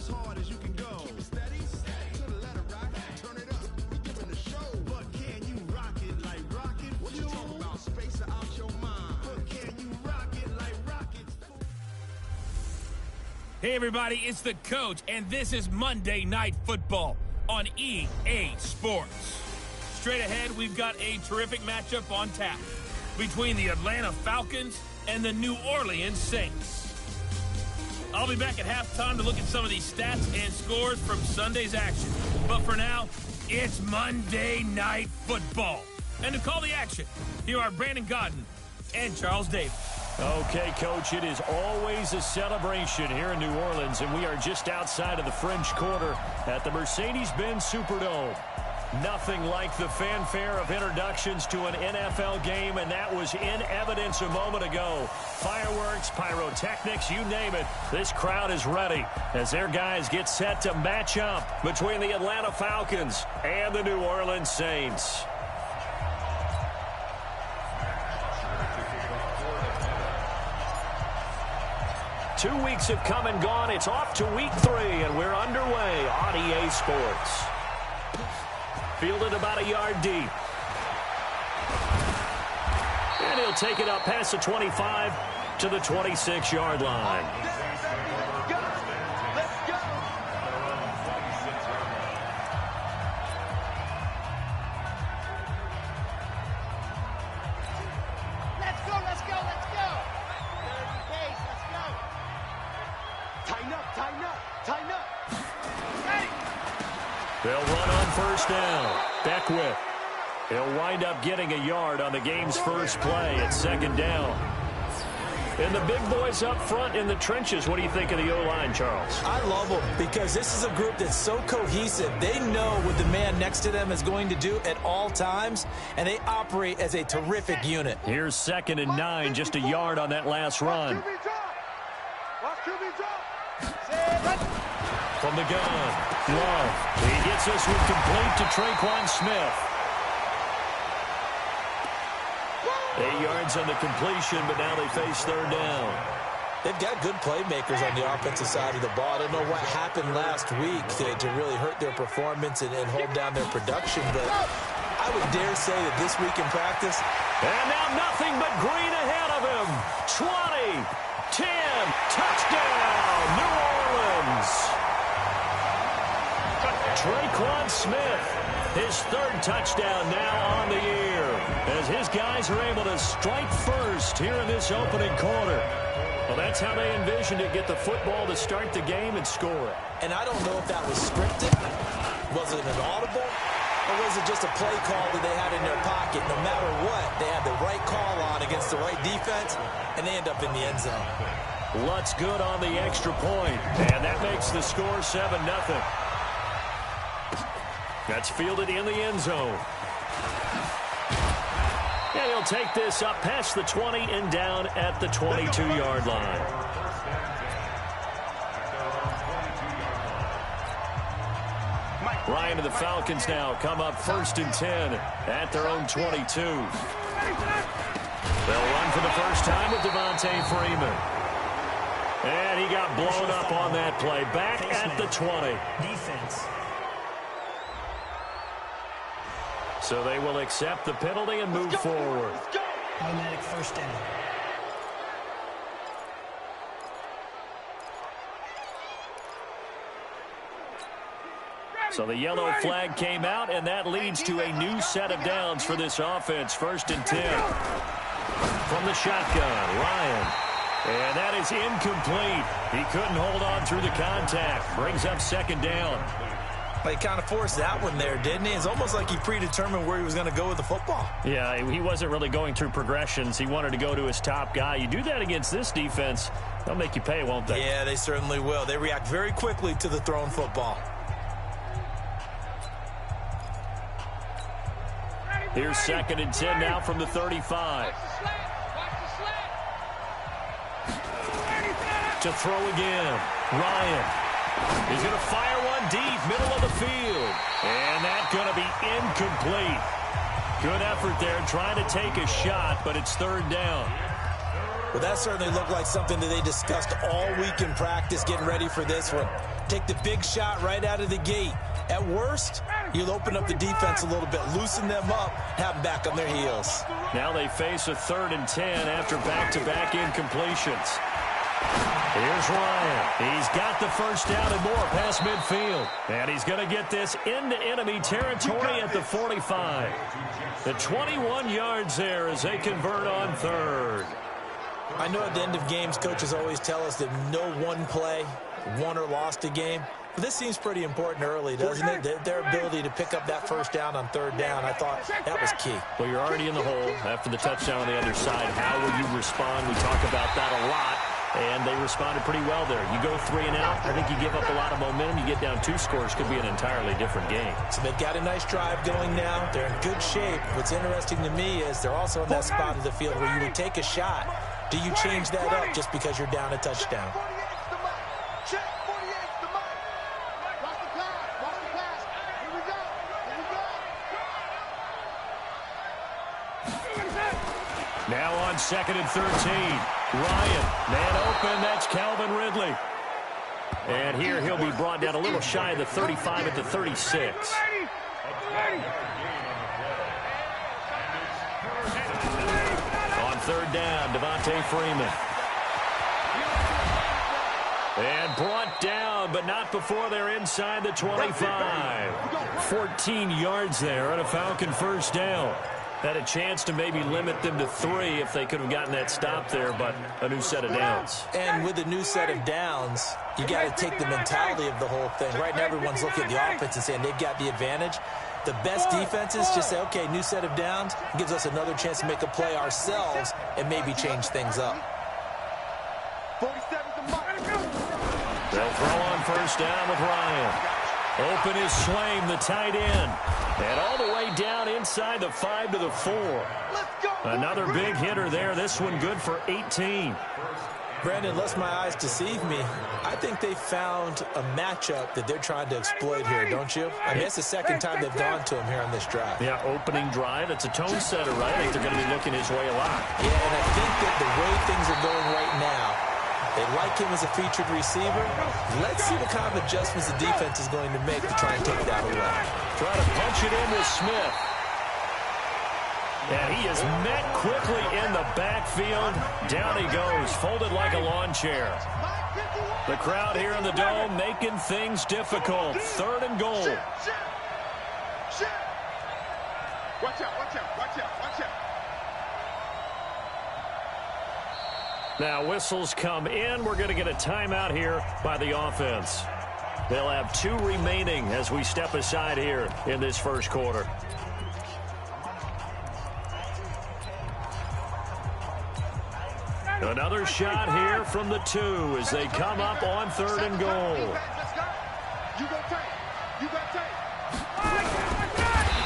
as hard as you can go. Keep it steady, to the letter rock, turn it up, we giving the show. But can you rock it like rocket fuel? What you talk about, space or out your mind? But can you rock it like rockets? Hey everybody, it's the Coach, and this is Monday Night Football on EA Sports. Straight ahead, we've got a terrific matchup on tap between the Atlanta Falcons and the New Orleans Saints. I'll be back at halftime to look at some of these stats and scores from Sunday's action. But for now, it's Monday Night Football. And to call the action, here are Brandon Godden and Charles Davis. Okay, Coach, it is always a celebration here in New Orleans, and we are just outside of the French Quarter at the Mercedes-Benz Superdome. Nothing like the fanfare of introductions to an NFL game, and that was in evidence a moment ago. Fireworks, pyrotechnics, you name it. This crowd is ready as their guys get set to match up between the Atlanta Falcons and the New Orleans Saints. Two weeks have come and gone. It's off to week 3, and we're underway on EA Sports. Fielded about a yard deep. And he'll take it up past the 25 to the 26-yard line. Let's go. Tighten up. Ready. They'll run on first down. Beckwith. He'll wind up getting a yard on the game's first play at second down. And the big boys up front in the trenches. What do you think of the O-line, Charles? I love them because this is a group that's so cohesive. They know what the man next to them is going to do at all times, and they operate as a terrific unit. Here's 2nd and 9, just a yard on that last run. From the gun, Love. He gets this one complete to Traquan Smith. 8 yards on the completion, but now they face third down. They've got good playmakers on the offensive side of the ball. I don't know what happened last week to really hurt their performance and hold down their production, but I would dare say that this week in practice. And now nothing but green ahead of him. 20, 10, touchdown, New Orleans. Traquan Smith, his 3rd touchdown now on the year, as his guys are able to strike first here in this opening quarter. Well, that's how they envisioned it, get the football to start the game and score it. And I don't know if that was scripted. Was it an audible? Or was it just a play call that they had in their pocket? No matter what, they had the right call on against the right defense, and they end up in the end zone. Lutz good on the extra point, and that makes the score 7-0. That's fielded in the end zone. And he'll take this up past the 20 and down at the 22-yard line. Ryan and the Falcons now come up 1st and 10 at their own 22. They'll run for the first time with Devontae Freeman. And he got blown up on that play. Back at the 20. Defense. So they will accept the penalty and move forward. Automatic first down. So the yellow flag came out, and that leads to a new set of downs for this offense. 1st and 10. From the shotgun, Ryan. And that is incomplete. He couldn't hold on through the contact. Brings up 2nd down. He kind of forced that one there, didn't he? It's almost like he predetermined where he was going to go with the football. Yeah, he wasn't really going through progressions. He wanted to go to his top guy. You do that against this defense, they'll make you pay, won't they? Yeah, they certainly will. They react very quickly to the thrown football. Here's 2nd and 10 now from the 35. To throw again, Ryan. He's going to fire one deep, middle of the field. And that's going to be incomplete. Good effort there, trying to take a shot, but it's 3rd down. Well, that certainly looked like something that they discussed all week in practice, getting ready for this one. Take the big shot right out of the gate. At worst, you'll open up the defense a little bit, loosen them up, have them back on their heels. Now they face a 3rd and 10 after back-to-back incompletions. Here's Ryan. He's got the first down and more past midfield. And he's going to get this into enemy territory at the 45. The 21 yards there as they convert on 3rd. I know at the end of games, coaches always tell us that no one play won or lost a game. But this seems pretty important early, doesn't it? Their ability to pick up that first down on 3rd down, I thought that was key. Well, you're already in the hole after the touchdown on the other side. How will you respond? We talk about that a lot. And they responded pretty well there. You go 3 and out, I think you give up a lot of momentum. You get down 2 scores, could be an entirely different game. So they've got a nice drive going now. They're in good shape. What's interesting to me is they're also in that spot of the field where you would take a shot. Do you change that up just because you're down a touchdown? Now on 2nd and 13. Ryan, man open, that's Calvin Ridley. And here he'll be brought down a little shy of the 35 at the 36. On 3rd down, Devontae Freeman. And brought down, but not before they're inside the 25. 14 yards there on a Falcon first down. Had a chance to maybe limit them to 3 if they could have gotten that stop there, but a new set of downs. And with a new set of downs, you got to take the mentality of the whole thing. Right now, everyone's looking at the offense and saying they've got the advantage. The best defenses just say, okay, new set of downs, gives us another chance to make a play ourselves and maybe change things up. They'll throw on first down with Ryan. Open is Swaim, the tight end. And all the way down inside the 5 to the 4. Another big hitter there. This one good for 18. Brandon, lest my eyes deceive me, I think they found a matchup that they're trying to exploit here, don't you? I mean, it's the second time they've gone to him here on this drive. Yeah, opening drive. It's a tone setter, right? I think they're going to be looking his way a lot. Yeah, and I think that the way things are going right now, they like him as a featured receiver. Let's see what kind of adjustments the defense is going to make to try and take that away. Try to punch it in with Smith. And he is met quickly in the backfield. Down he goes, folded like a lawn chair. The crowd here in the Dome making things difficult. 3rd and goal. Watch out, watch out, watch out, watch out. Now whistles come in. We're going to get a timeout here by the offense. They'll have 2 remaining as we step aside here in this first quarter. Another shot here from the 2 as they come up on 3rd and goal.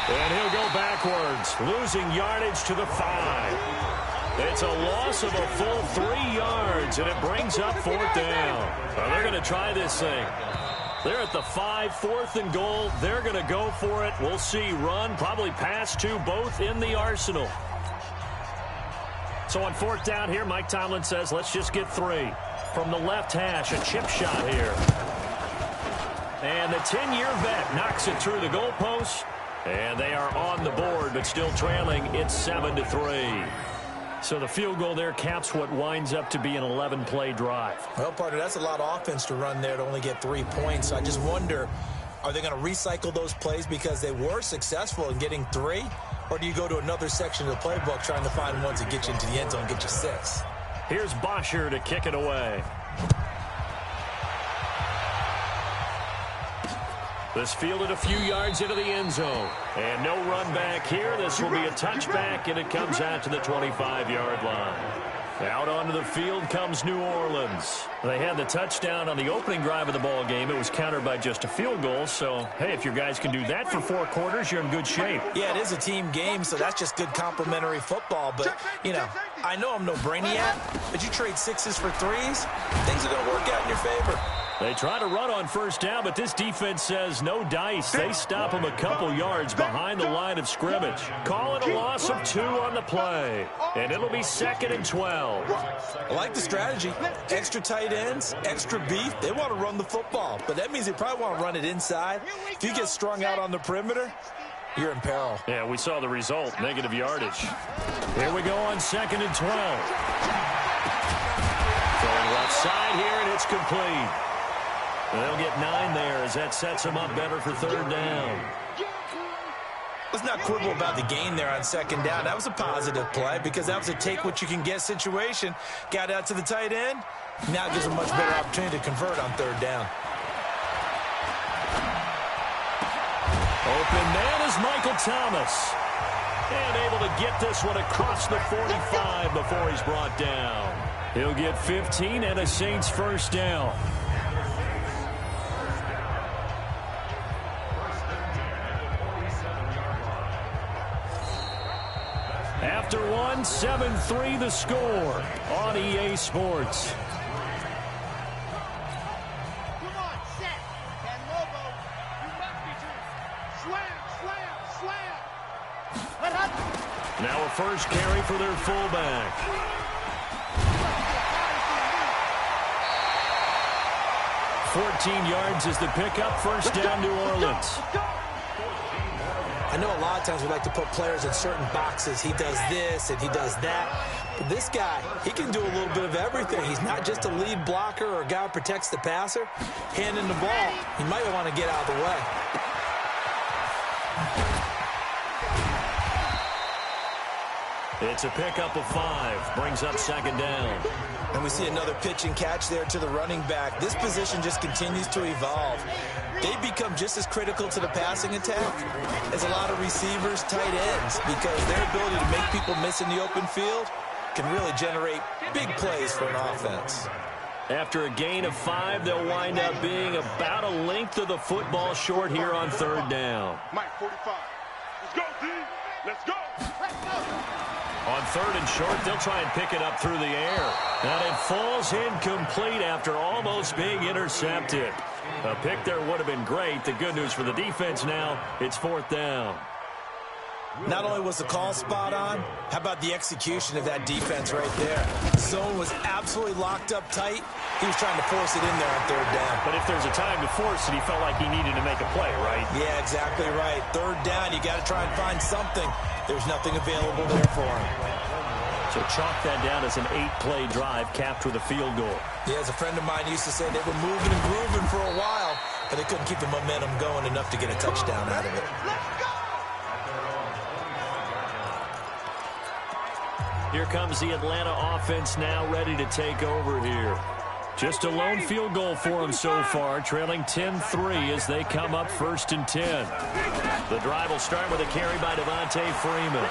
And he'll go backwards, losing yardage to the 5. It's a loss of a full 3 yards, and it brings up 4th down. Well, they're going to try this thing. They're at the 5, 4th and goal. They're going to go for it. We'll see. Run, probably pass, 2, both in the arsenal. So on 4th down here, Mike Tomlin says, let's just get 3. From the left hash, a chip shot here. And the 10-year vet knocks it through the goalpost. And they are on the board, but still trailing. It's 7-3. So the field goal there caps what winds up to be an 11-play drive. Well, partner, that's a lot of offense to run there to only get 3 points. I just wonder, are they going to recycle those plays because they were successful in getting 3? Or do you go to another section of the playbook trying to find ones that get you into the end zone and get you 6? Here's Bosher to kick it away. This fielded a few yards into the end zone. And no run back here. This will be a touchback, and it comes out to the 25-yard line. Out onto the field comes New Orleans. They had the touchdown on the opening drive of the ball game. It was countered by just a field goal. So, hey, if your guys can do that for 4 quarters, you're in good shape. Yeah, it is a team game, so that's just good complimentary football. But, you know, I know I'm no brainiac, but you trade 6s for 3s, things are going to work out in your favor. They try to run on first down, but this defense says no dice. They stop them a couple yards behind the line of scrimmage. Call it a loss of 2 on the play, and it'll be 2nd and 12. I like the strategy. Extra tight ends, extra beef. They want to run the football, but that means they probably want to run it inside. If you get strung out on the perimeter, you're in peril. Yeah, we saw the result, negative yardage. Here we go on 2nd and 12. Throwing left side here, and it's complete. They'll get 9 there as that sets them up better for 3rd down. Let's not quibble about the gain there on 2nd down. That was a positive play because that was a take-what-you-can-get situation. Got out to the tight end. Now it gives them a much better opportunity to convert on 3rd down. Open man is Michael Thomas. And able to get this one across the 45 before he's brought down. He'll get 15 and a Saints 1st down. After 1, 7-3 the score on EA Sports. Come on, set. And Lobo, you must be too. Slam, slam, slam. Let up. Now a first carry for their fullback. 14 yards is the pickup. 1st down, New Orleans. I know a lot of times we like to put players in certain boxes. He does this and he does that. But this guy, he can do a little bit of everything. He's not just a lead blocker or a guy who protects the passer. Handing the ball, he might want to get out of the way. It's a pickup of 5. Brings up 2nd down. And we see another pitch and catch there to the running back. This position just continues to evolve. They become just as critical to the passing attack as a lot of receivers, tight ends, because their ability to make people miss in the open field can really generate big plays for an offense. After a gain of 5, they'll wind up being about a length of the football short here on 3rd down. Mike 45. Let's go, D. Let's go. On 3rd and short, they'll try and pick it up through the air. And it falls incomplete after almost being intercepted. A pick there would have been great. The good news for the defense now, it's 4th down. Not only was the call spot on, how about the execution of that defense right there? Zone was absolutely locked up tight. He was trying to force it in there on 3rd down. But if there's a time to force it, he felt like he needed to make a play, right? Yeah, exactly right. 3rd down, you got to try and find something. There's nothing available there for him. So chalk that down as an 8-play drive capped with a field goal. Yeah, as a friend of mine used to say, they were moving and grooving for a while, but they couldn't keep the momentum going enough to get a touchdown out of it. Here comes the Atlanta offense now ready to take over here. Just a lone field goal for them so far, trailing 10-3 as they come up 1st and 10. The drive will start with a carry by Devontae Freeman.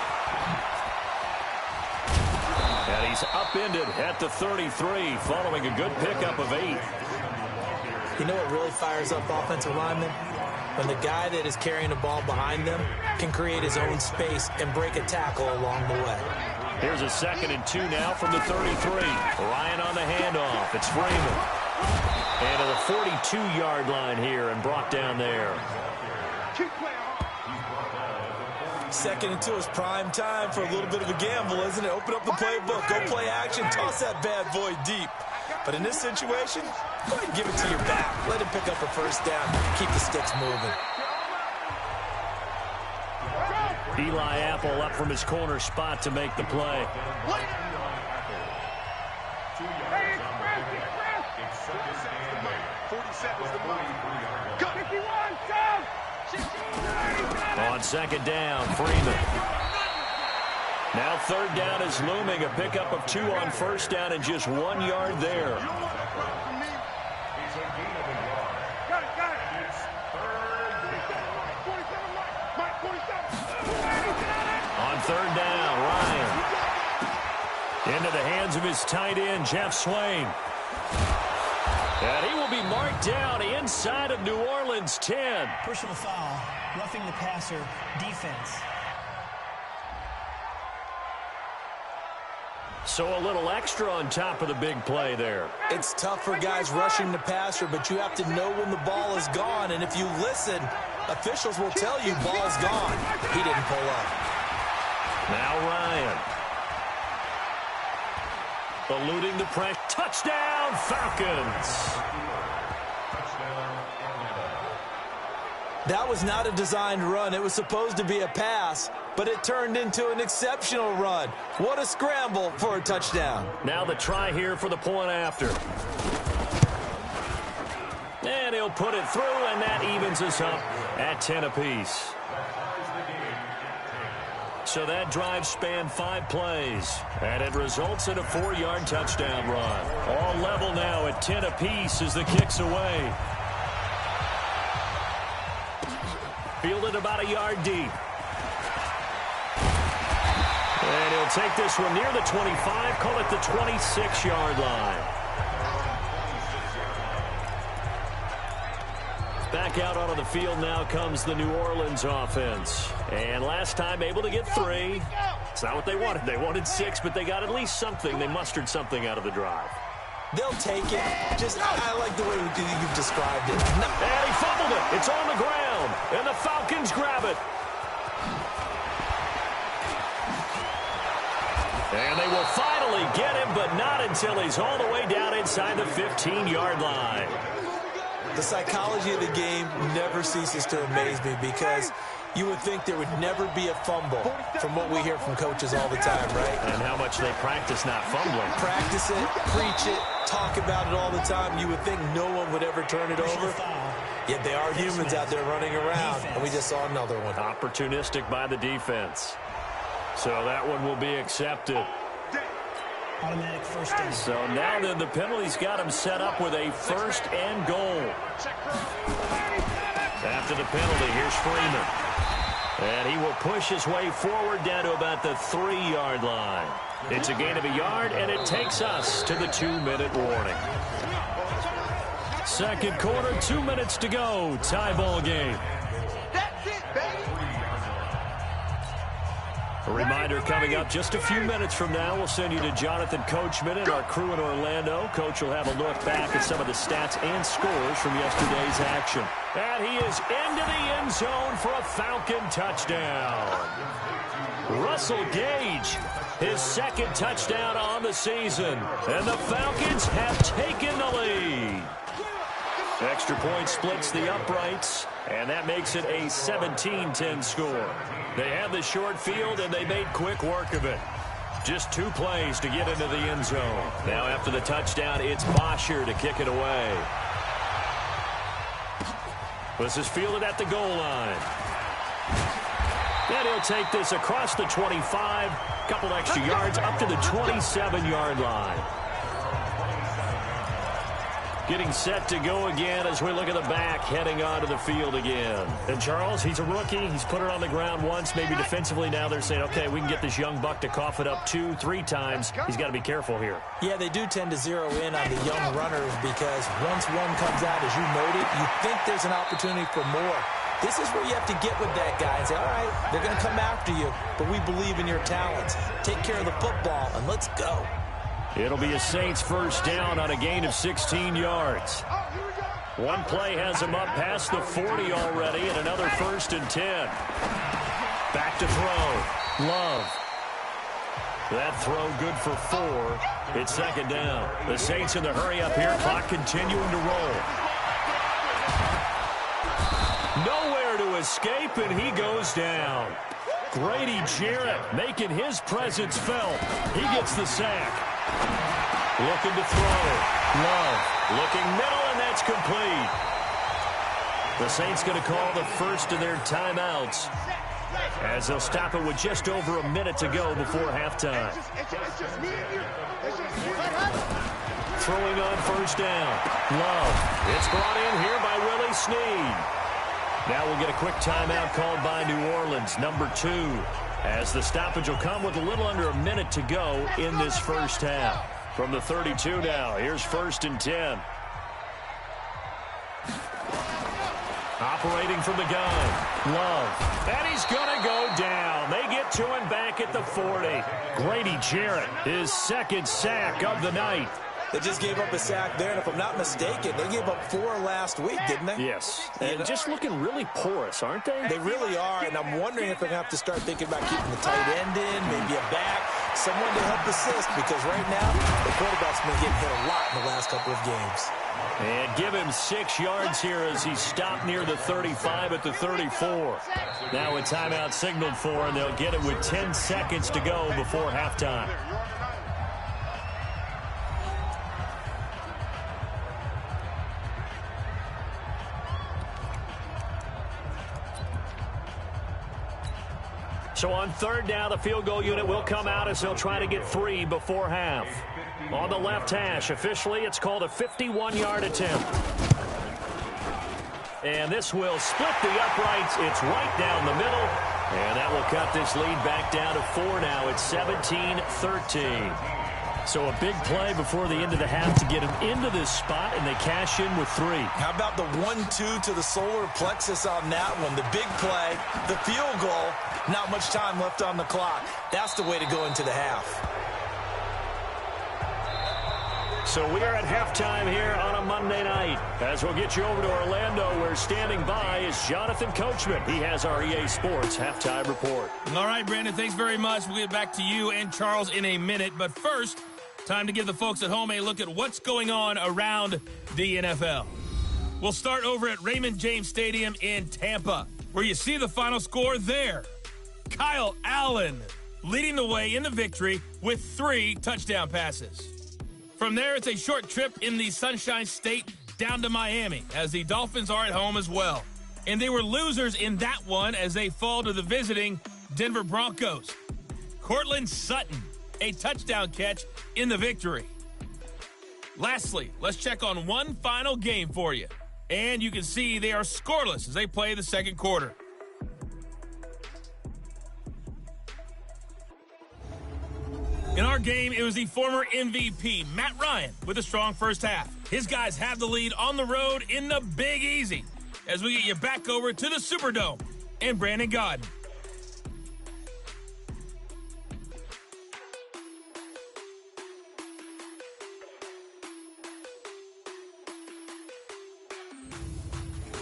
And he's upended at the 33 following a good pickup of 8. You know what really fires up offensive linemen? When the guy that is carrying the ball behind them can create his own space and break a tackle along the way. Here's a 2nd and 2 now from the 33. Ryan on the handoff. It's Freeman. And to the 42-yard line here and brought down there. 2nd and 2 is prime time for a little bit of a gamble, isn't it? Open up the playbook, go play action, toss that bad boy deep. But in this situation, go ahead and give it to your back. Let him pick up a 1st down. Keep the sticks moving. Eli Apple up from his corner spot to make the play. On 2nd down, Freeman. Now 3rd down is looming. A pickup of 2 on 1st down and just 1 yard there. On 3rd down, Ryan. Into the hands of his tight end, Jeff Swain. And he will be marked down inside of New Orleans 10. Personal foul, roughing the passer, defense. So a little extra on top of the big play there. It's tough for guys rushing the passer, but you have to know when the ball is gone. And if you listen, officials will tell you ball's gone. He didn't pull up. Now Ryan. Eluding the press. Touchdown, Falcons. That was not a designed run. It was supposed to be a pass, but it turned into an exceptional run. What a scramble for a touchdown. Now the try here for the point after. And he'll put it through, and that evens us up at 10 apiece. So that drive spanned 5 plays, and it results in a 4-yard touchdown run. All level now at 10 apiece as the kick's away. Fielded about a yard deep. And he'll take this one near the 25, call it the 26-yard line. Back out onto the field now comes the New Orleans offense. And last time able to get 3. It's not what they wanted. They wanted 6, but they got at least something. They mustered something out of the drive. They'll take it. I like the way you've described it. And he fumbled it. It's on the ground. And the Falcons grab it. And they will finally get him, but not until he's all the way down inside the 15-yard line. The psychology of the game never ceases to amaze me because you would think there would never be a fumble from what we hear from coaches all the time, right? And how much they practice not fumbling. Practice it, preach it, talk about it all the time. You would think no one would ever turn it over. Yet they are humans out there running around, and we just saw another one. Opportunistic by the defense. So that one will be accepted. Automatic first down. So now then the penalty's got him set up with a 1st and goal. After the penalty, here's Freeman. And he will push his way forward down to about the 3-yard line. It's a gain of a yard, and it takes us to the 2-minute warning. Second quarter, 2 minutes to go. Tie ball game. That's it, baby. A reminder coming up just a few minutes from now. We'll send you to Jonathan Coachman and our crew in Orlando. Coach will have a look back at some of the stats and scores from yesterday's action. And he is into the end zone for a Falcon touchdown. Russell Gage, his 2nd touchdown on the season. And the Falcons have taken the lead. Extra point splits the uprights, and that makes it a 17-10 score. They had the short field, and they made quick work of it. Just 2 plays to get into the end zone. Now after the touchdown, it's Bosher to kick it away. This is fielded at the goal line. And he'll take this across the 25, couple extra yards up to the 27-yard line. Getting set to go again as we look at the back, heading onto the field again. And Charles, he's a rookie. He's put it on the ground once, maybe defensively. Now they're saying, okay, we can get this young buck to cough it up 2, 3 times. He's got to be careful here. Yeah, they do tend to zero in on the young runners because once one comes out, as you noted, you think there's an opportunity for more. This is where you have to get with that guy and say, all right, they're going to come after you, but we believe in your talents. Take care of the football, and let's go. It'll be a Saints first down on a gain of 16 yards. One play has him up past the 40 already, and another 1st and 10. Back to throw. Love. That throw good for 4. It's 2nd down. The Saints in the hurry up here. Clock continuing to roll. Nowhere to escape, and he goes down. Grady Jarrett making his presence felt. He gets the sack. Looking to throw. Love. Looking middle, and that's complete. The Saints going to call the first of their timeouts as they'll stop it with just over a minute to go before halftime. Throwing on first down. Love. It's brought in here by Willie Snead. Now we'll get a quick timeout called by New Orleans, number 2, as the stoppage will come with a little under a minute to go in this first half. From the 32 now, here's 1st and 10. Operating from the gun. Love. And he's going to go down. They get to him back at the 40. Grady Jarrett, his second sack of the night. They just gave up a sack there, and if I'm not mistaken, they gave up 4 last week, didn't they? Yes. And just looking really porous, aren't they? They really are, and I'm wondering if they're going to have to start thinking about keeping the tight end in, maybe a back, someone to help assist, because right now, the quarterback's been getting hit a lot in the last couple of games. And give him 6 yards here as he stopped near the 35 at the 34. Now a timeout signaled for, and they'll get it with 10 seconds to go before halftime. So on third down, the field goal unit will come out as they'll try to get 3 before half. On the left hash, officially, it's called a 51-yard attempt. And this will split the uprights. It's right down the middle. And that will cut this lead back down to 4 now. It's 17-13. So a big play before the end of the half to get him into this spot, and they cash in with 3. How about the 1-2 to the solar plexus on that one? The big play, the field goal, not much time left on the clock. That's the way to go into the half. So we are at halftime here on a Monday night. As we'll get you over to Orlando, where standing by is Jonathan Coachman. He has our EA Sports halftime report. All right, Brandon, thanks very much. We'll get back to you and Charles in a minute. But first, time to give the folks at home a look at what's going on around the NFL. We'll start over at Raymond James Stadium in Tampa, where you see the final score there. Kyle Allen leading the way in the victory with 3 touchdown passes. From there, it's a short trip in the Sunshine State down to Miami, as the Dolphins are at home as well. And they were losers in that one as they fall to the visiting Denver Broncos. Cortland Sutton, a touchdown catch in the victory. Lastly, let's check on one final game for you. And you can see they are scoreless as they play the second quarter. In our game, it was the former MVP, Matt Ryan, with a strong first half. His guys have the lead on the road in the Big Easy as we get you back over to the Superdome and Brandon Gaudin.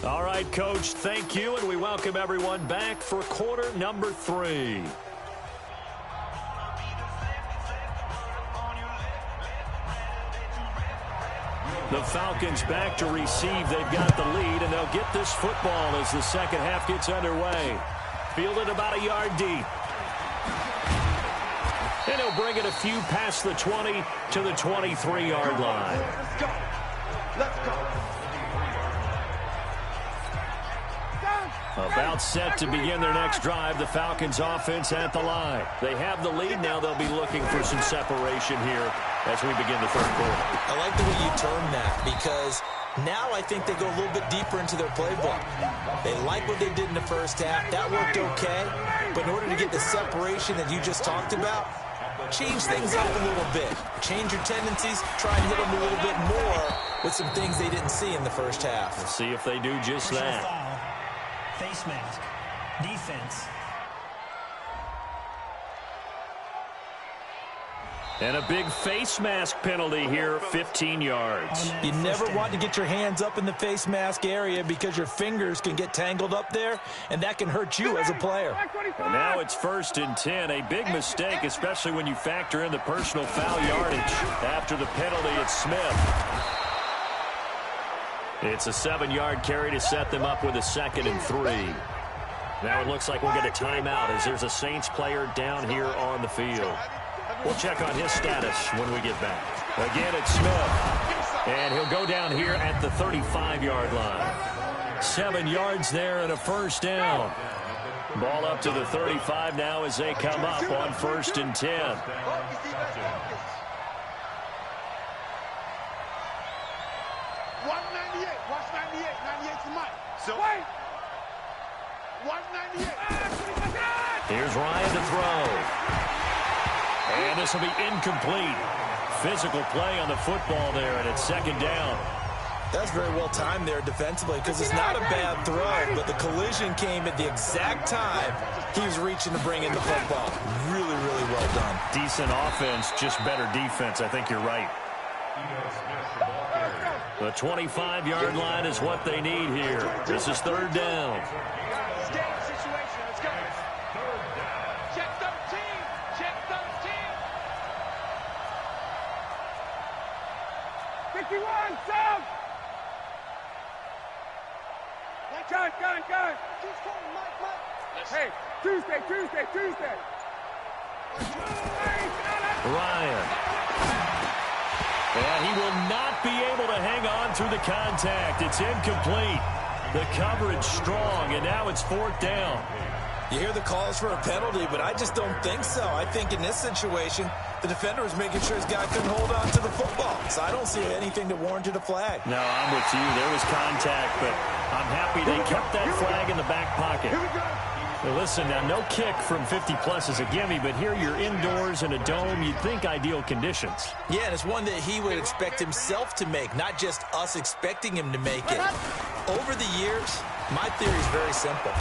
All right, Coach, thank you, and we welcome everyone back for quarter number 3. The Falcons back to receive. They've got the lead, and they'll get this football as the second half gets underway. Fielded about a yard deep. And he'll bring it a few past the 20 to the 23-yard line. Let's go. Let's go. About set to begin their next drive, the Falcons offense at the line. They have the lead. Now they'll be looking for some separation here as we begin the third quarter. I like the way you term that, because now I think they go a little bit deeper into their playbook. They like what they did in the first half. That worked okay. But in order to get the separation that you just talked about, change things up a little bit. Change your tendencies. Try and hit them a little bit more with some things they didn't see in the first half. We'll see if they do just that. Foul. Face mask. Defense. And a big face mask penalty here, 15 yards. You never want to get your hands up in the face mask area because your fingers can get tangled up there, and that can hurt you as a player. And now it's 1st and 10. A big mistake, especially when you factor in the personal foul yardage. After the penalty, it's Smith. It's a 7-yard carry to set them up with a 2nd and 3. Now it looks like we'll get a timeout as there's a Saints player down here on the field. We'll check on his status when we get back. Again, it's Smith. And he'll go down here at the 35-yard line. 7 yards there and a first down. Ball up to the 35 now as they come up on 1st and 10. Here's Ryan to throw. And this will be incomplete. Physical play on the football there, and it's 2nd down. That's very well timed there defensively because it's not a bad throw, but the collision came at the exact time he was reaching to bring in the football. Really, really well done. Decent offense, just better defense. I think you're right. The 25-yard line is what they need here. This is third down. Situation. Let's go. Check 13. Check 13. 51, Sam. Gun. Hey, Tuesday. Ryan. And he will not be able to hang on through the contact. It's incomplete. The coverage strong, and now it's fourth down. You hear the calls for a penalty, but I just don't think so. I think in this situation, the defender was making sure his guy couldn't hold on to the football. So I don't see anything that warranted a flag. No, I'm with you. There was contact, but I'm happy they kept that flag in the back pocket. Now listen, now no kick from 50-plus is a gimme, but here you're indoors in a dome. You'd think ideal conditions. Yeah, and it's one that he would expect himself to make, not just us expecting him to make it. Over the years, my theory is very simple.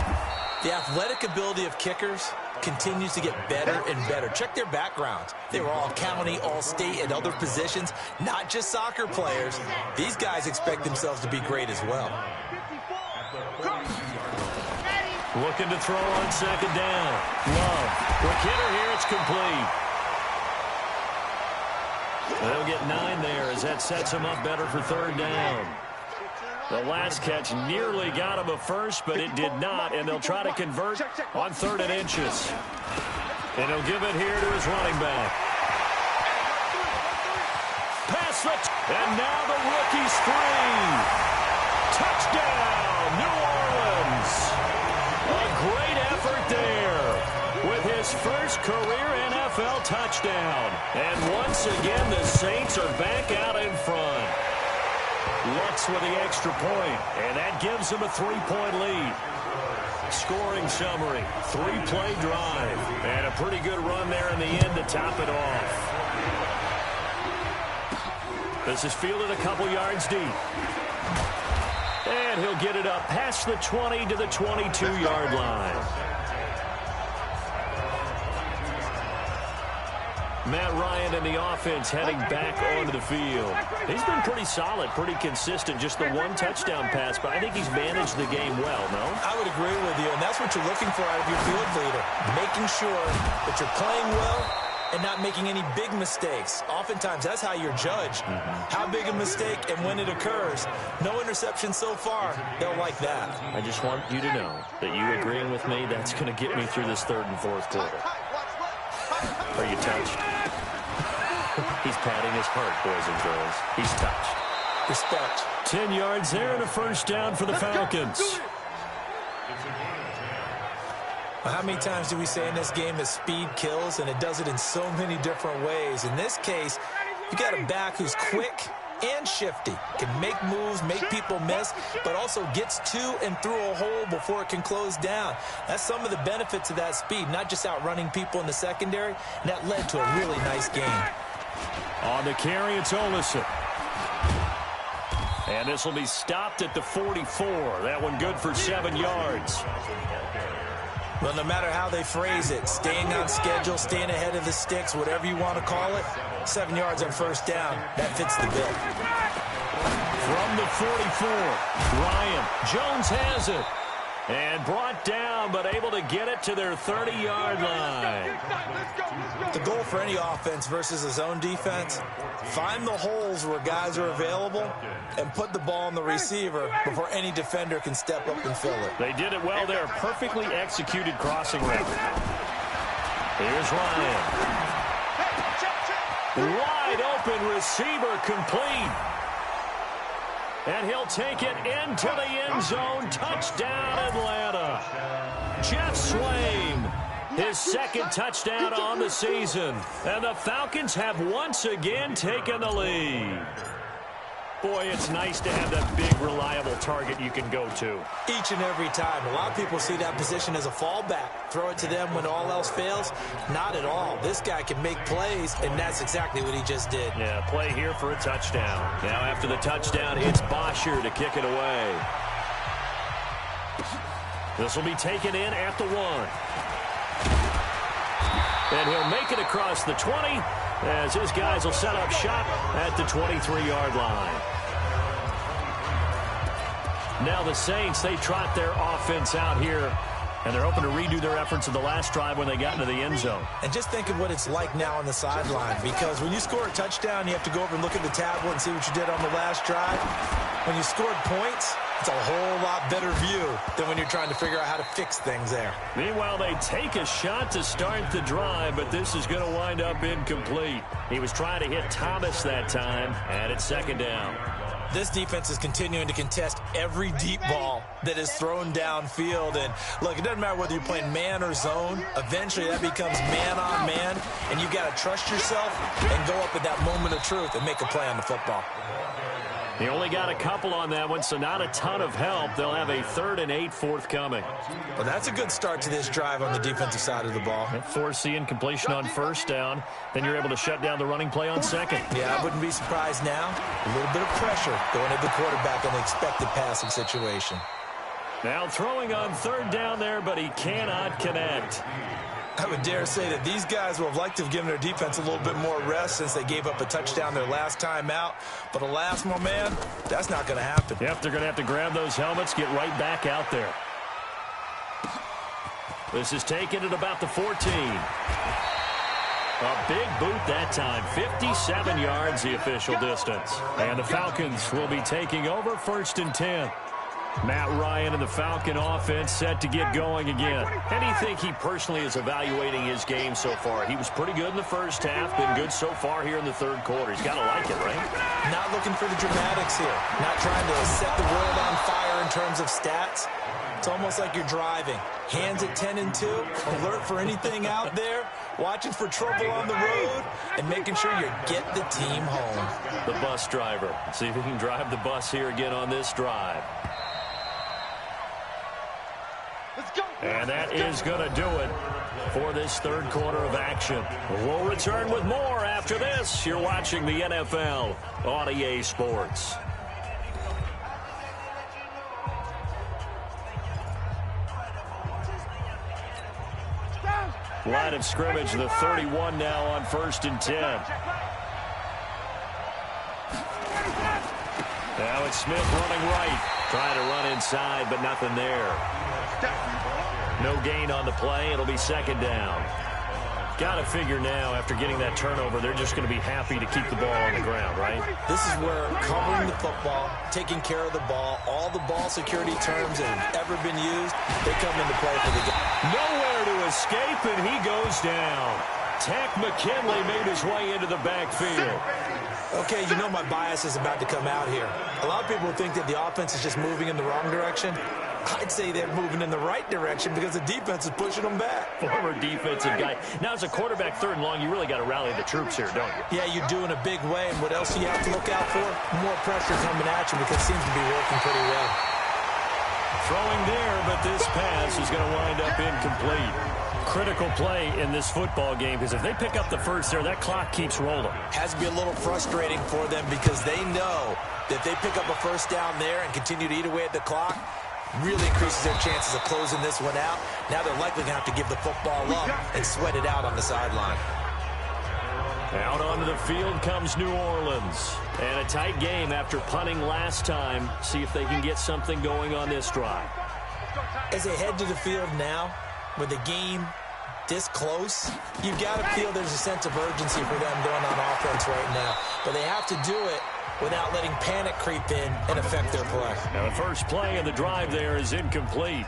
The athletic ability of kickers continues to get better and better. Check their backgrounds. They were all county, all state, and other positions, not just soccer players. These guys expect themselves to be great as well. Looking to throw on second down. Love. Quick hitter here. It's complete. They'll get 9 there as that sets them up better for third down. The last catch nearly got him a first, but it did not, and they'll try to convert on 3rd and inches. And he'll give it here to his running back. Pass it, and now the rookie's free. Touchdown, New Orleans. A great effort there with his first career NFL touchdown. And once again, the Saints are back out in front. Lutz with the extra point, and that gives them a 3-point lead. Scoring summary, 3-play drive, and a pretty good run there in the end to top it off. This is fielded a couple yards deep. And he'll get it up past the 20 to the 22-yard line. Matt Ryan and the offense heading back onto the field. He's been pretty solid, pretty consistent, just the one touchdown pass, but I think he's managed the game well, no? I would agree with you, and that's what you're looking for out of your field leader, making sure that you're playing well and not making any big mistakes. Oftentimes, that's how you're judged. How big a mistake and when it occurs. No interception so far. They'll like that. I just want you to know that you agreeing with me, that's going to get me through this 3rd and 4th quarter. Are you touched? He's patting his heart, boys and girls. He's touched. Respect. 10 yards there and a first down for the Falcons. How many times do we say in this game that speed kills, and it does it in so many different ways? In this case, you got a back who's quick and shifty, can make moves, make people miss, but also gets to and through a hole before it can close down. That's some of the benefits of that speed, not just outrunning people in the secondary, and that led to a really nice game. On the carry, it's Olison. And this will be stopped at the 44. That one good for 7 yards. Well, no matter how they phrase it, staying on schedule, staying ahead of the sticks, whatever you want to call it, 7 yards on first down, that fits the bill. From the 44, Ryan. Jones has it. And brought down, but able to get it to their 30-yard line. The goal for any offense versus his own defense, find the holes where guys are available and put the ball on the receiver before any defender can step up and fill it. They did it well there. Perfectly executed crossing route. Here's Ryan. Wide open receiver complete. And he'll take it into the end zone. Touchdown, Atlanta. Jeff Swain, his 2nd touchdown on the season. And the Falcons have once again taken the lead. Boy, it's nice to have that big, reliable target you can go to. Each and every time. A lot of people see that position as a fallback. Throw it to them when all else fails. Not at all. This guy can make plays, and that's exactly what he just did. Yeah, play here for a touchdown. Now after the touchdown, it's Bosher to kick it away. This will be taken in at the 1. And he'll make it across the 20 as his guys will set up shop at the 23-yard line. Now the Saints, they trot their offense out here, and they're hoping to redo their efforts in the last drive when they got into the end zone. And just think of what it's like now on the sideline, because when you score a touchdown, you have to go over and look at the tablet and see what you did on the last drive. When you scored points, it's a whole lot better view than when you're trying to figure out how to fix things there. Meanwhile, they take a shot to start the drive, but this is going to wind up incomplete. He was trying to hit Thomas that time, and it's second down. This defense is continuing to contest every deep ball that is thrown downfield. And, look, it doesn't matter whether you're playing man or zone. Eventually, that becomes man on man, and you've got to trust yourself and go up at that moment of truth and make a play on the football. He only got a couple on that one, so not a ton of help. They'll have a 3rd and 8 forthcoming. Well, that's a good start to this drive on the defensive side of the ball. Force the incompletion on first down. Then you're able to shut down the running play on second. Yeah, I wouldn't be surprised now. A little bit of pressure going at the quarterback in the expected passing situation. Now throwing on 3rd down there, but he cannot connect. I would dare say that these guys would have liked to have given their defense a little bit more rest since they gave up a touchdown their last time out. But alas, my man, that's not going to happen. Yep, they're going to have to grab those helmets, get right back out there. This is taken at about the 14. A big boot that time. 57 yards the official distance. And the Falcons will be taking over 1st and 10. Matt Ryan and the Falcon offense set to get going again. How do you think he personally is evaluating his game so far? He was pretty good in the first half, been good so far here in the 3rd quarter. He's got to like it, right? Not looking for the dramatics here. Not trying to set the world on fire in terms of stats. It's almost like you're driving. Hands at 10 and 2, alert for anything out there, watching for trouble on the road, and making sure you get the team home. The bus driver. See if he can drive the bus here again on this drive. And that is going to do it for this 3rd quarter of action. We'll return with more after this. You're watching the NFL on EA Sports. Line of scrimmage, the 31 now on 1st and 10. Now it's Smith running right. Trying to run inside, but nothing there. No gain on the play. It'll be 2nd down. Got to figure now, after getting that turnover, they're just going to be happy to keep the ball on the ground, right? This is where covering the football, taking care of the ball, all the ball security terms that have ever been used, they come into play for the game. Nowhere to escape, and he goes down. Tack McKinley made his way into the backfield. Okay, you know my bias is about to come out here. A lot of people think that the offense is just moving in the wrong direction. I'd say they're moving in the right direction because the defense is pushing them back. Former defensive guy. Now, as a quarterback 3rd and long, you really got to rally the troops here, don't you? Yeah, you do in a big way. And what else do you have to look out for? More pressure coming at you because it seems to be working pretty well. Throwing there, but this pass is going to wind up incomplete. Critical play in this football game because if they pick up the first there, that clock keeps rolling. Has to be a little frustrating for them because they know that if they pick up a 1st down there and continue to eat away at the clock, really increases their chances of closing this one out. Now they're likely going to have to give the football up and sweat it out on the sideline. Out onto the field comes New Orleans. And a tight game after punting last time. See if they can get something going on this drive. As they head to the field now, with the game this close, you've got to feel there's a sense of urgency for them going on offense right now. But they have to do it without letting panic creep in and affect their play. Now the first play of the drive there is incomplete.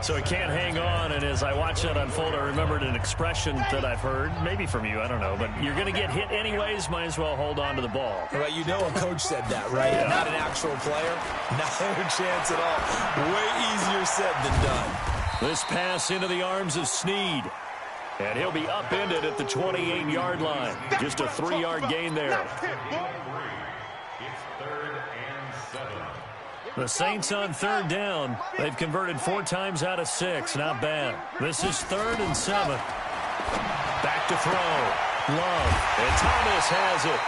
So he can't hang on, and as I watch that unfold, I remembered an expression that I've heard, maybe from you, I don't know, but you're going to get hit anyways, might as well hold on to the ball. Right, you know a coach said that, right? Yeah. Not an actual player. Not a chance at all. Way easier said than done. This pass into the arms of Snead. And he'll be upended at the 28-yard line. Just a 3-yard gain there. The Saints on 3rd down. They've converted 4 times out of 6. Not bad. This is 3rd and 7. Back to throw. Love. And Thomas has it.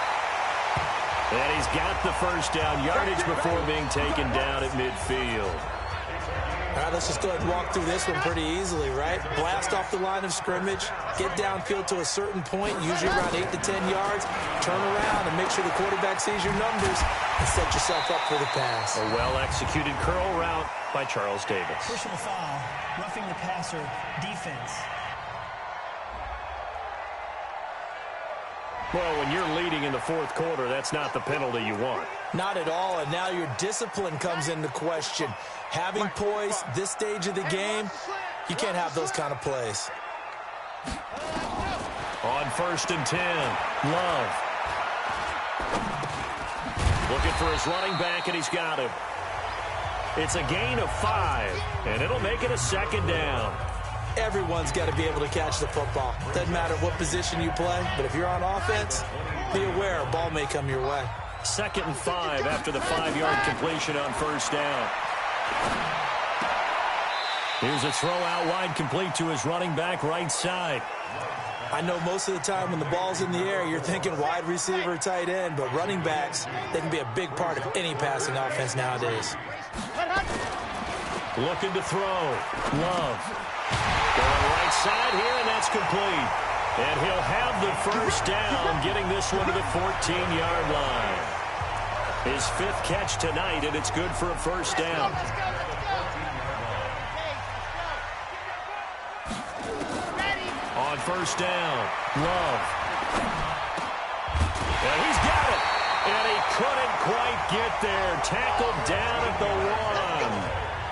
And he's got the first down yardage before being taken down at midfield. All right, let's just go ahead and walk through this one pretty easily, right? Blast off the line of scrimmage, get downfield to a certain point, usually around 8 to 10 yards, turn around and make sure the quarterback sees your numbers and set yourself up for the pass. A well-executed curl route by Charles Davis. Personal foul, roughing the passer, defense. Well, when you're leading in the 4th quarter, that's not the penalty you want. Not at all, and now your discipline comes into question. Having poise this stage of the game, you can't have those kind of plays. On 1st and 10, Love. Looking for his running back, and he's got him. It's a gain of 5, and it'll make it a 2nd down. Everyone's got to be able to catch the football. Doesn't matter what position you play, but if you're on offense, be aware a ball may come your way. 2nd and 5 after the 5-yard completion on 1st down. Here's a throw out wide, complete to his running back right side. I know most of the time when the ball's in the air, you're thinking wide receiver, tight end, but running backs, they can be a big part of any passing offense nowadays. Looking to throw. Love. Going right side here, and that's complete. And he'll have the first down, getting this one to the 14-yard line. His 5th catch tonight, and it's good for a first down. On 1st down, Love. And he's got it. And he couldn't quite get there. Tackled down at the 1.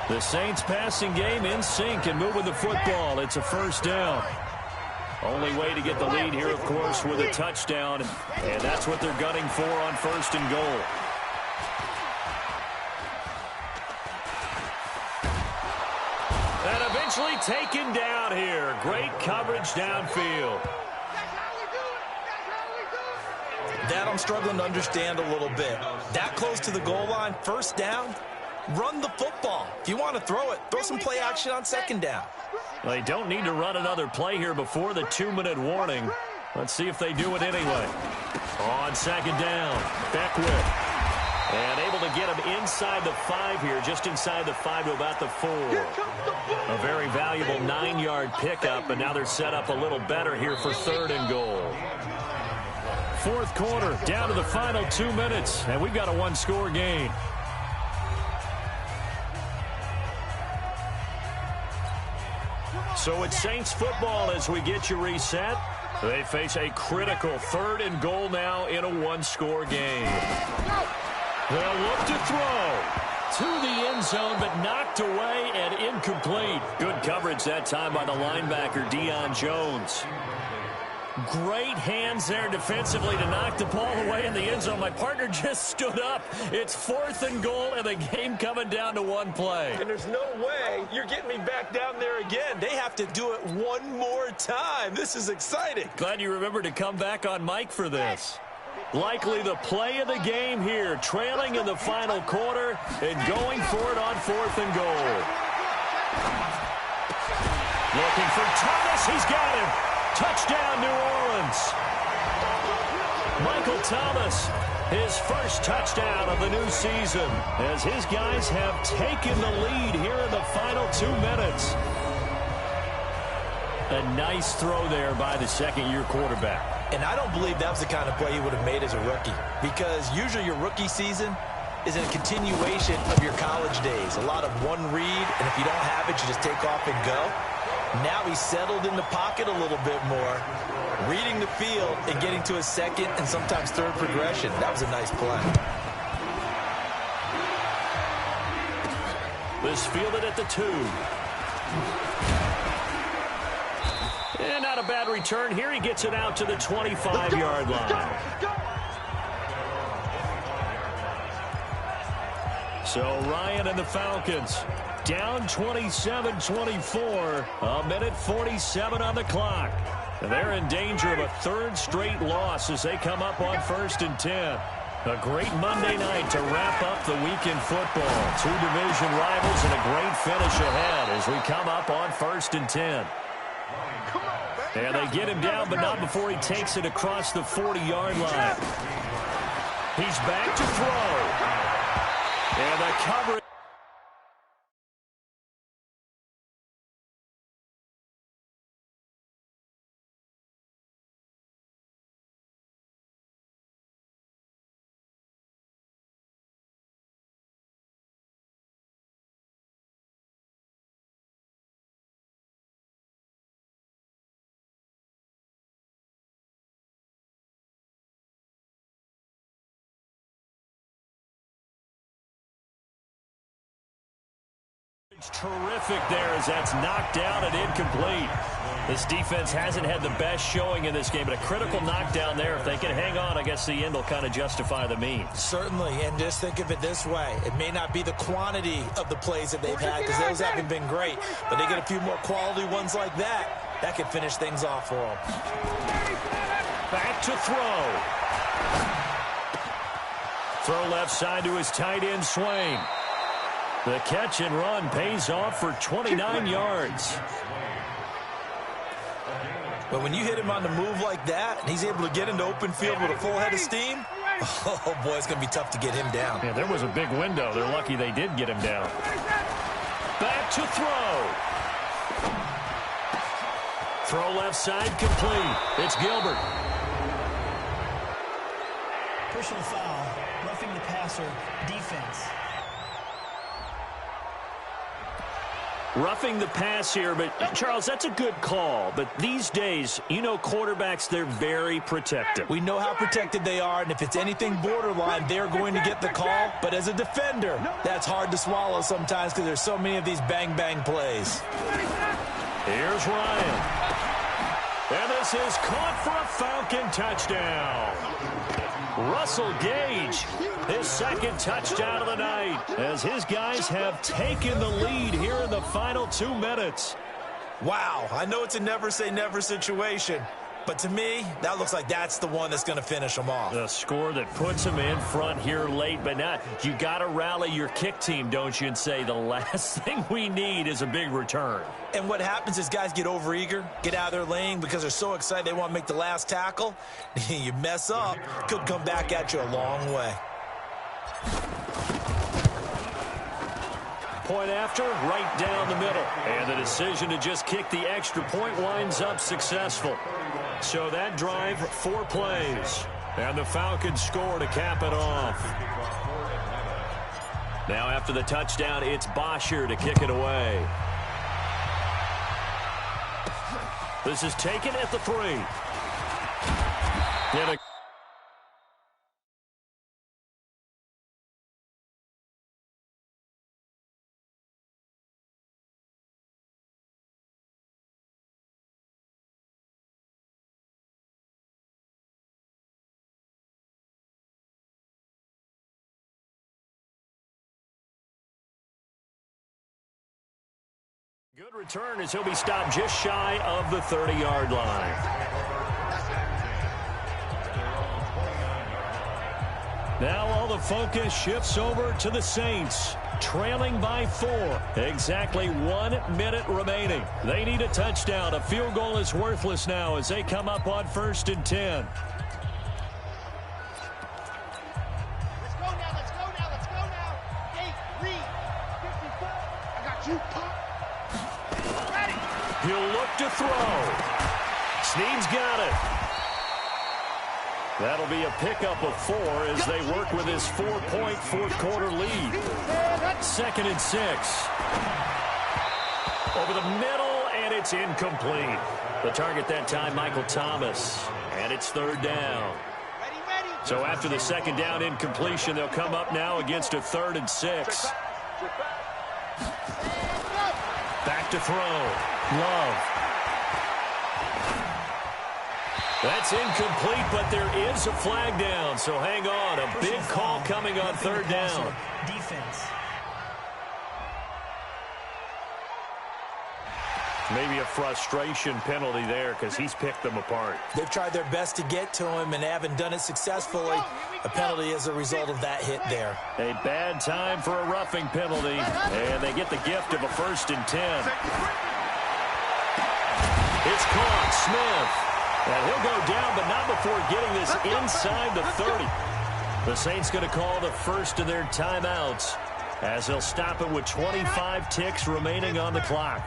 The Saints passing game in sync and moving the football. It's a first down. Only way to get the lead here, of course, with a touchdown. And that's what they're gunning for on 1st and goal. And eventually taken down here. Great coverage downfield. That I'm struggling to understand a little bit. That close to the goal line, first down, run the football. If you want to throw it, throw some play action on 2nd down. They don't need to run another play here before the 2-minute warning. Let's see if they do it anyway. On 2nd down, Beckwith. And able to get him inside the 5 here, just inside the 5 to about the 4. A very valuable 9-yard pickup, and now they're set up a little better here for 3rd and goal. 4th quarter, down to the final 2 minutes, and we've got a 1-score game. So it's Saints football as we get you reset. They face a critical 3rd and goal now in a 1-score game. They'll look to throw to the end zone, but knocked away and incomplete. Good coverage that time by the linebacker, Deion Jones. Great hands there defensively to knock the ball away in the end zone. My partner just stood up. It's 4th and goal, and the game coming down to 1 play. And there's no way you're getting me back down there again. They have to do it one more time. This is exciting. Glad you remembered to come back on mic for this. Likely the play of the game here, trailing in the final quarter and going for it on 4th and goal. Looking for Thomas. He's got him. Touchdown, New Orleans. Michael Thomas, his first touchdown of the new season, as his guys have taken the lead here in the final 2 minutes. A nice throw there by the 2nd-year quarterback. And I don't believe that was the kind of play he would have made as a rookie, because usually your rookie season is a continuation of your college days. A lot of one read, and if you don't have it, you just take off and go. Now he's settled in the pocket a little bit more, reading the field and getting to his 2nd and sometimes 3rd progression. That was a nice play. This fielded at the 2. And not a bad return here. He gets it out to the 25-yard line. So Ryan and the Falcons down 27-24. A minute 47 on the clock. And they're in danger of a 3rd straight loss as they come up on 1st and 10. A great Monday night to wrap up the week in football. Two division rivals and a great finish ahead as we come up on 1st and 10. And they get him down, but not before he takes it across the 40-yard line. He's back to throw. And the coverage. Terrific there as that's knocked down and incomplete. This defense hasn't had the best showing in this game, but a critical knockdown there. If they can hang on, I guess the end will kind of justify the means. Certainly, and just think of it this way. It may not be the quantity of the plays that they've had because those haven't been great, but they get a few more quality ones like that. That can finish things off for them. Back to throw. Throw left side to his tight end, Swain. The catch and run pays off for 29 yards. But when you hit him on the move like that, and he's able to get into open field with a full head of steam, oh, boy, it's going to be tough to get him down. Yeah, there was a big window. They're lucky they did get him down. Back to throw. Throw left side complete. It's Gilbert. Personal foul, roughing the passer, defense. Roughing the pass here, but Charles, that's a good call. But these days, you know quarterbacks, they're very protective. We know how protected they are, and if it's anything borderline, they're going to get the call. But as a defender, that's hard to swallow sometimes because there's so many of these bang-bang plays. Here's Ryan. And this is caught for a Falcon touchdown. Russell Gage, his second touchdown of the night, as his guys have taken the lead here in the final 2 minutes. Wow, I know it's a never-say-never situation, but to me, that looks like that's the one that's going to finish them off. The score that puts them in front here late, but not. You got to rally your kick team, don't you, and say the last thing we need is a big return. And what happens is guys get overeager, get out of their lane because they're so excited they want to make the last tackle. You mess up, could come back at you a long way. Point after, right down the middle. And the decision to just kick the extra point winds up successful. So that drive, 4 plays. And the Falcons score to cap it off. Now after the touchdown, it's Bosher to kick it away. This is taken at the 3. Good return as he'll be stopped just shy of the 30-yard line. Now all the focus shifts over to the Saints, trailing by 4. Exactly 1 minute remaining. They need a touchdown. A field goal is worthless now as they come up on 1st and 10. Let's go now, let's go now, let's go now. Hey, Reed, 54. I got you, Pop. He'll look to throw. Snead's got it. That'll be a pickup of 4 as they work with his 4-point fourth-quarter lead. 2nd and 6. Over the middle, and it's incomplete. The target that time, Michael Thomas. And it's 3rd down. So after the 2nd down incompletion, they'll come up now against a 3rd and 6. Back to throw. Love. That's incomplete, but there is a flag down, so hang on. A big call coming on 3rd down. Defense. Maybe a frustration penalty there because he's picked them apart. They've tried their best to get to him and haven't done it successfully. A penalty as a result of that hit there. A bad time for a roughing penalty, and they get the gift of a 1st and 10. It's caught, Smith. And he'll go down, but not before getting this inside the 30. The Saints going to call the first of their timeouts as they'll stop it with 25 ticks remaining on the clock.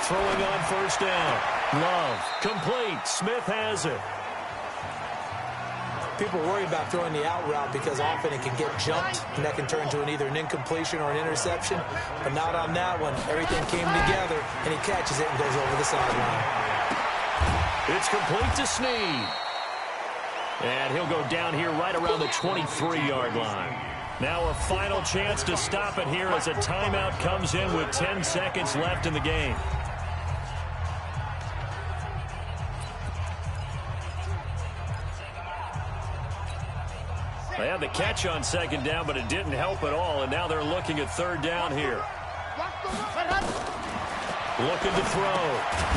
Throwing on 1st down. Love, complete. Smith has it. People worry about throwing the out route because often it can get jumped, and that can turn into either an incompletion or an interception. But not on that one. Everything came together, and he catches it and goes over the sideline. It's complete to Snead. And he'll go down here right around the 23-yard line. Now a final chance to stop it here as a timeout comes in with 10 seconds left in the game. They had the catch on 2nd down, but it didn't help at all, and now they're looking at 3rd down here. Looking to throw.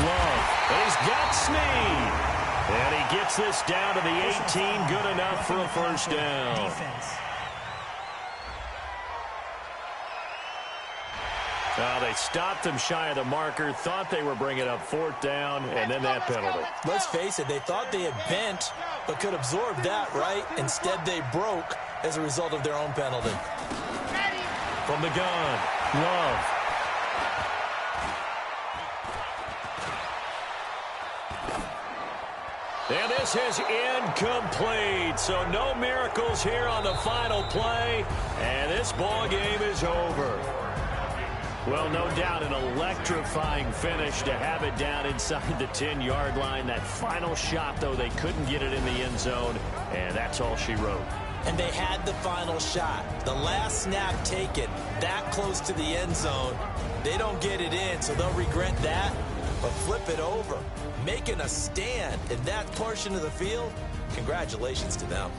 Love. And he's got Snead. And he gets this down to the 18, good enough for a 1st down. Defense. Now they stopped him shy of the marker, thought they were bringing up 4th down, and then that penalty. Let's face it, they thought they had bent, but could absorb that, right? Instead, they broke as a result of their own penalty. From the gun, Love. And this is incomplete, so no miracles here on the final play, and this ball game is over. Well, no doubt an electrifying finish to have it down inside the 10-yard line. That final shot, though, they couldn't get it in the end zone, and that's all she wrote. And they had the final shot. The last snap taken that close to the end zone. They don't get it in, so they'll regret that, but flip it over. Making a stand in that portion of the field, congratulations to them.